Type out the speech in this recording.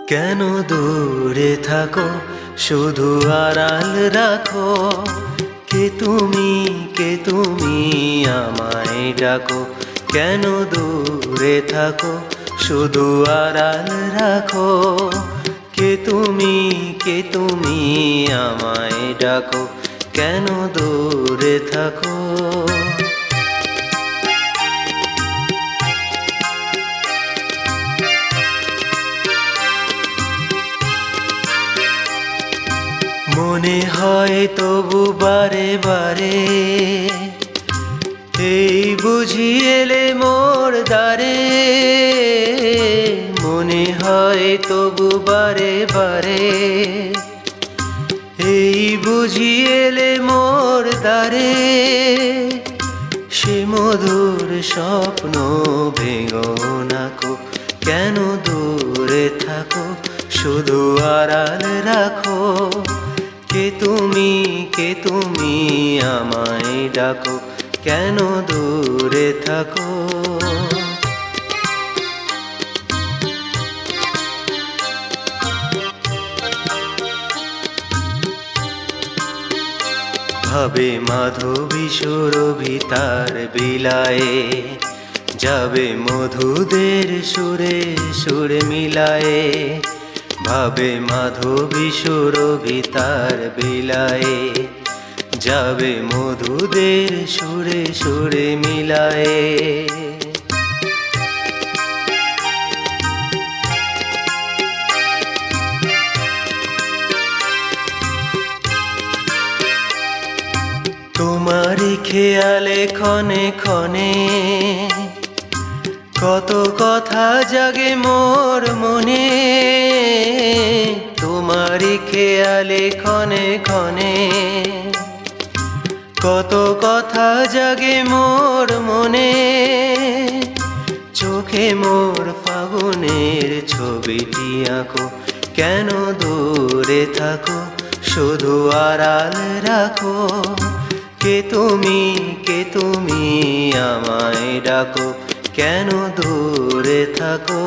কেন দূরে থাকো শুধু আড়াল রাখো, কে তুমি আমায় ডাকো। কেন দূরে থাকো শুধু আড়াল রাখো, কে তুমি আমায় ডাকো। কেন দূরে থাকো। মনে হয় তবু বারে বারে, এই বুঝি এলে মোর দ্বারে। মনে হয় তবু বারে বারে, এই বুঝি এলে মোর দ্বারে। সে মধুর স্বপ্ন ভেঙো নাকো, কেন দূরে থাকো শুধু আড়াল রাখো। কে তুমি আমায় ডাকো, কেন দূরে থাকো। ভাবে মাধবী সুরভি তার বিলায়ে, যাবে মধুদের সুরে সুরে মিলায়ে। ভাবে মাধবী সুরভি তার বিলায়ে, যাবে মধুদের সুরে সুরে মিলায়ে। তোমারই খেয়ালে ক্ষণে ক্ষণে কত কথা জাগে মোর মনে। তোমারই খেয়ালে ক্ষণে ক্ষণে কত কথা জাগে মোর মনে। চোখে মোর ফাগুনের ছবিটি আঁকো, কেন দূরে থাকো শুধু আড়াল রাখো। কে তুমি আমায় ডাকো, কেন দূরে থাকো।